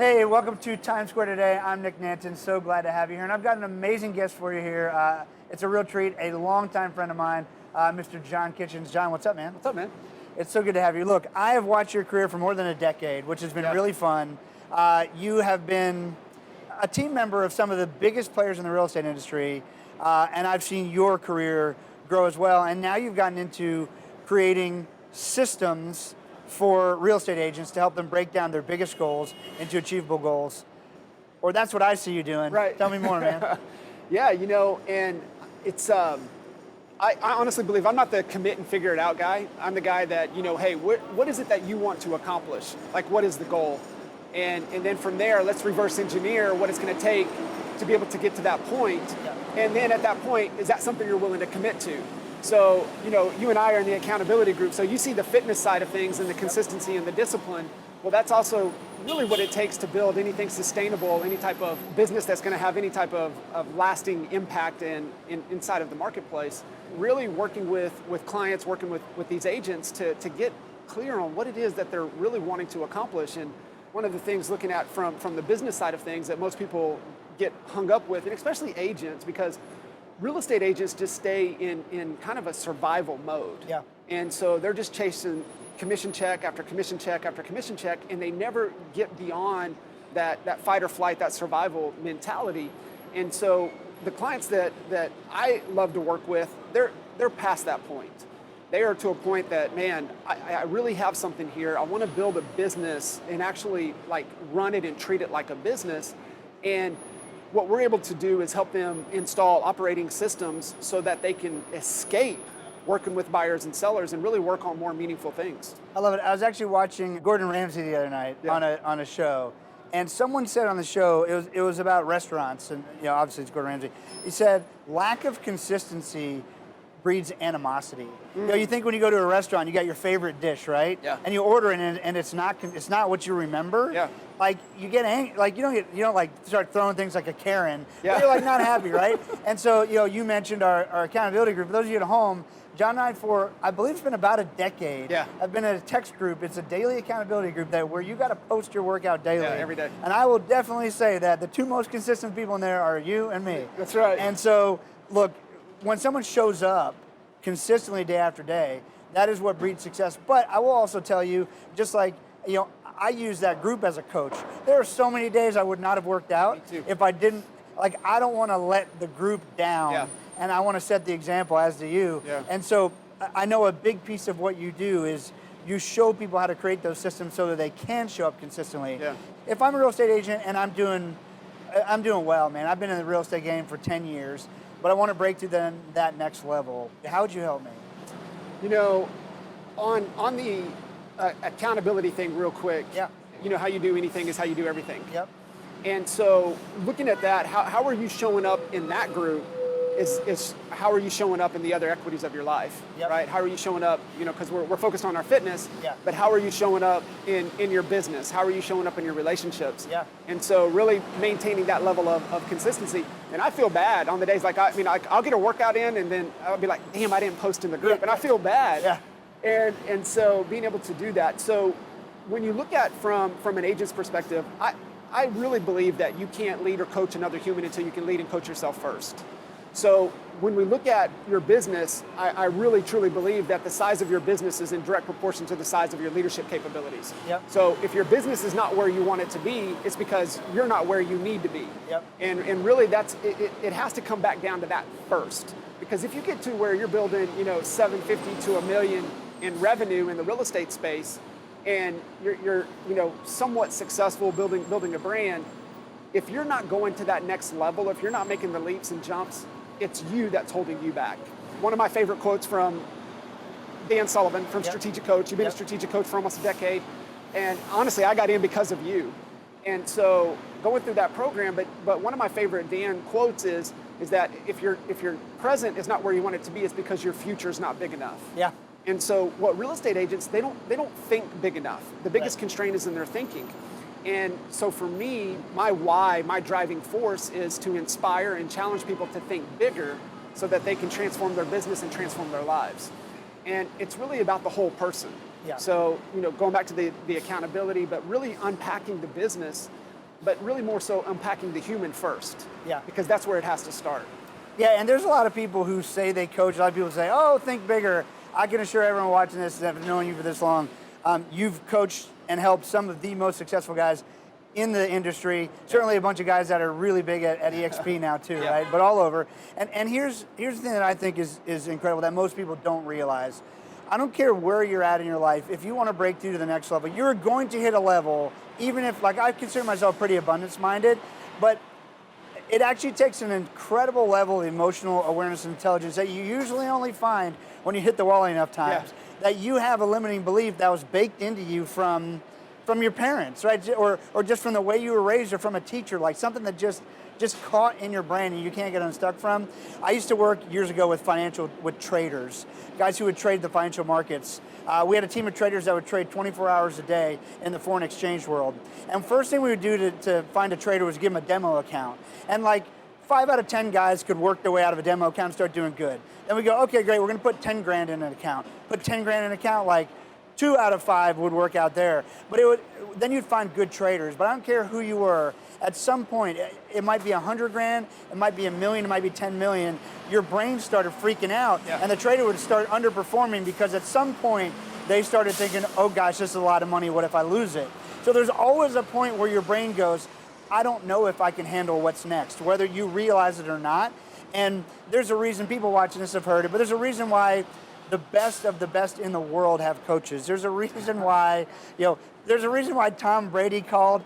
Hey, welcome to Times Square today. I'm Nick Nanton. So glad to have you here. And I've got an amazing guest for you here. It's a real treat. A longtime friend of mine, Mr. John Kitchens. John, what's up, man? What's up, man? It's so good to have you. Look, I have watched your career for more than a decade, which has been really fun. You have been a team member of some of the biggest players in the real estate industry, and I've seen your career grow as well. And now you've gotten into creating systems for real estate agents to help them break down their biggest goals into achievable goals. Or that's what I see you doing. Right. Tell me more, man. Yeah, and it's, I honestly believe I'm not the commit and figure it out guy. I'm the guy that, hey, what is it that you want to accomplish? Like, what is the goal? And then from there, let's reverse engineer what it's going to take to be able to get to that point. Yeah. And then at that point, is that something you're willing to commit to? So, you and I are in the accountability group, so you see the fitness side of things and the consistency and the discipline. Well, that's also really what it takes to build anything sustainable, any type of business that's going to have any type of lasting impact inside of the marketplace. Really working with clients, working with these agents to get clear on what it is that they're really wanting to accomplish. And one of the things looking at from the business side of things that most people get hung up with, and especially agents, because real estate agents just stay in kind of a survival mode. Yeah. And so they're just chasing commission check after commission check after commission check, and they never get beyond that fight or flight, that survival mentality. And so the clients that I love to work with, they're past that point. They are to a point that, man, I really have something here. I want to build a business and actually like run it and treat it like a business. And what we're able to do is help them install operating systems so that they can escape working with buyers and sellers and really work on more meaningful things. I love it. I was actually watching Gordon Ramsay the other night on a show, and someone said on the show, it was about restaurants, and obviously it's Gordon Ramsay. He said, lack of consistency breeds animosity. You think when you go to a restaurant, you got your favorite dish, right? Yeah. And you order it, and it's not what you remember. Yeah. Like you get angry, like you don't like start throwing things like a Karen. Yeah. But you're like not happy, right? And so you mentioned our accountability group. For those of you at home, John and I, for I believe it's been about a decade, I've been in a text group. It's a daily accountability group where you got to post your workout daily. Yeah, every day. And I will definitely say that the two most consistent people in there are you and me. That's right. And so, look, when someone shows up consistently day after day, that is what breeds success. But I will also tell you, just like, I use that group as a coach. There are so many days I would not have worked out if I didn't, I don't want to let the group down. Yeah. And I want to set the example, as do you. Yeah. And so I know a big piece of what you do is you show people how to create those systems so that they can show up consistently. Yeah. If I'm a real estate agent and I'm doing well, man, I've been in the real estate game for 10 years, but I want to break to that next level. How would you help me? On the accountability thing real quick, how you do anything is how you do everything. Yep. And so looking at that, how are you showing up in that group is how are you showing up in the other equities of your life, right? How are you showing up, because we're focused on our fitness, but how are you showing up in your business? How are you showing up in your relationships? Yeah. And so really maintaining that level of consistency. And I feel bad on the days I'll get a workout in and then I'll be like, damn, I didn't post in the group. And I feel bad. Yeah. And so being able to do that. So when you look at from an agent's perspective, I really believe that you can't lead or coach another human until you can lead and coach yourself first. So when we look at your business, I really truly believe that the size of your business is in direct proportion to the size of your leadership capabilities. Yep. So if your business is not where you want it to be, it's because you're not where you need to be. Yep. And really it has to come back down to that first. Because if you get to where you're building, 750 to $1 million in revenue in the real estate space, and you're somewhat successful building a brand, if you're not going to that next level, if you're not making the leaps and jumps, it's you that's holding you back. One of my favorite quotes from Dan Sullivan from Strategic Coach. You've been a strategic coach for almost a decade, and honestly, I got in because of you. And so going through that program, but one of my favorite Dan quotes is that if your present is not where you want it to be, it's because your future is not big enough. Yeah. And so what real estate agents, they don't think big enough. The biggest constraint is in their thinking. And so for me, my why, my driving force is to inspire and challenge people to think bigger so that they can transform their business and transform their lives. And it's really about the whole person. Yeah. So, going back to the accountability, but really unpacking the business but really more so unpacking the human first. Yeah. Because that's where it has to start. Yeah, and there's a lot of people who say they coach. A lot of people say, oh, think bigger. I can assure everyone watching this, after knowing you for this long, you've coached and helped some of the most successful guys in the industry. Certainly a bunch of guys that are really big at EXP now too, Yeah. right? But all over. And here's the thing that I think is incredible that most people don't realize. I don't care where you're at in your life. If you want to break through to the next level, you're going to hit a level, even if, like, I consider myself pretty abundance-minded, but it actually takes an incredible level of emotional awareness and intelligence that you usually only find when you hit the wall enough times. Yeah. That you have a limiting belief that was baked into you from your parents, right? Or just from the way you were raised, or from a teacher, like something that just caught in your brain and you can't get unstuck from. I used to work years ago with traders, guys who would trade the financial markets. We had a team of traders that would trade 24 hours a day in the foreign exchange world. And first thing we would do to find a trader was give them a demo account. And like 5 out of 10 guys could work their way out of a demo account and start doing good. Then we go, okay, great, we're gonna put 10 grand in an account. Put 10 grand in an account, like 2 out of 5 would work out there. But then you'd find good traders. But I don't care who you were, at some point, it might be 100 grand, it might be $1 million, it might be 10 million. Your brain started freaking out, Yeah. and the trader would start underperforming because at some point they started thinking, oh gosh, this is a lot of money, what if I lose it? So there's always a point where your brain goes, I don't know if I can handle what's next, whether you realize it or not. And there's a reason, people watching this have heard it, but there's a reason why the best of the best in the world have coaches. There's a reason why, there's a reason why Tom Brady called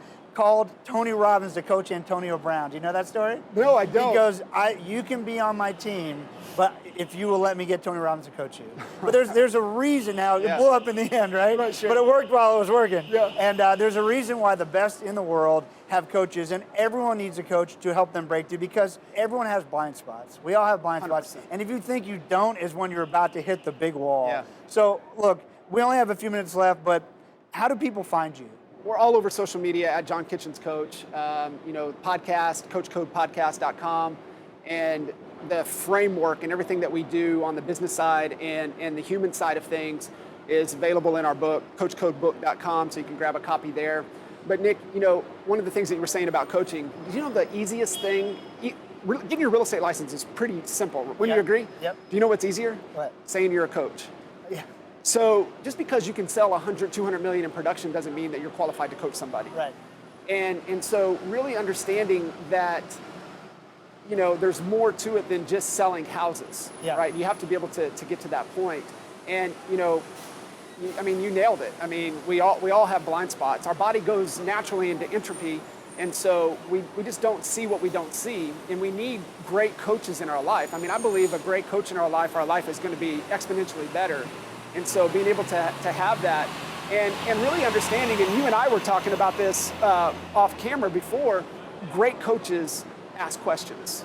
Tony Robbins to coach Antonio Brown. Do you know that story? No, I don't. He goes, you can be on my team, but if you will let me get Tony Robbins to coach you. But there's a reason now. It Yeah. blew up in the end, right? Right, sure. But it worked while it was working. Yeah. And there's a reason why the best in the world have coaches, and everyone needs a coach to help them break through, because everyone has blind spots. We all have blind spots. 100%. And if you think you don't, is when you're about to hit the big wall. Yeah. So look, we only have a few minutes left, but how do people find you? We're all over social media at John Kitchens Coach. Podcast, coachcodepodcast.com, and the framework and everything that we do on the business side and the human side of things is available in our book, coachcodebook.com, so you can grab a copy there. But Nick, one of the things that you were saying about coaching, do you know the easiest thing? Getting your real estate license is pretty simple. Wouldn't you agree? Yep. Do you know what's easier? What? Saying you're a coach. Yeah. So just because you can sell 100, 200 million in production doesn't mean that you're qualified to coach somebody. Right. And so really understanding that, there's more to it than just selling houses, Yeah. right? You have to be able to get to that point. And, you nailed it. I mean, we all have blind spots. Our body goes naturally into entropy. And so we just don't see what we don't see. And we need great coaches in our life. I mean, I believe a great coach in our life is going to be exponentially better. And so being able to have that and really understanding, and you and I were talking about this off camera before, great coaches ask questions.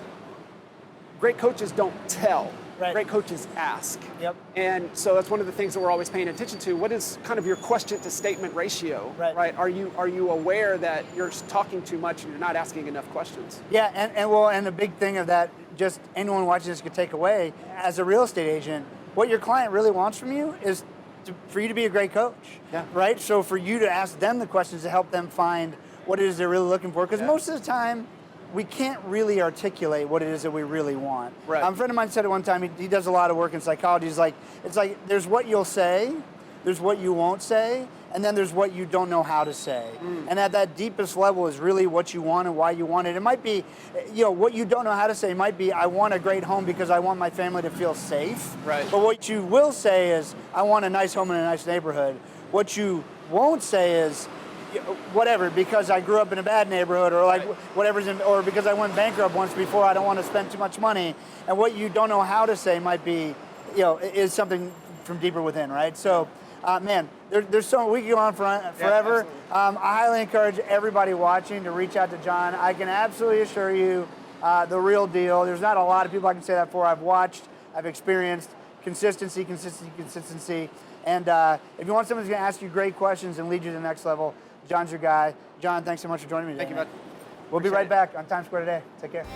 Great coaches don't tell. Right. Great coaches ask. Yep. And so that's one of the things that we're always paying attention to. What is kind of your question to statement ratio? Right. Are you aware that you're talking too much and you're not asking enough questions? Yeah, and the big thing of that, just anyone watching this could take away, as a real estate agent, what your client really wants from you is for you to be a great coach. Yeah. Right? So for you to ask them the questions to help them find what it is they're really looking for. Because most of the time, we can't really articulate what it is that we really want. Right. A friend of mine said it one time, he does a lot of work in psychology. It's like there's what you'll say, there's what you won't say, and then there's what you don't know how to say. And at that deepest level is really what you want and why you want it. It might be, what you don't know how to say might be, I want a great home because I want my family to feel safe. Right. But what you will say is, I want a nice home in a nice neighborhood. What you won't say is, whatever, because I grew up in a bad neighborhood, or like whatever's or because I went bankrupt once before, I don't want to spend too much money. And what you don't know how to say might be, is something from deeper within, right? So, man, there's so we can go on forever. I highly encourage everybody watching to reach out to John. I can absolutely assure you, the real deal. There's not a lot of people I can say that for. I've watched, I've experienced consistency. And if you want someone who's going to ask you great questions and lead you to the next level, John's your guy. John, thanks so much for joining me today. Thank you, bud. We'll be right back on Times Square today. Take care.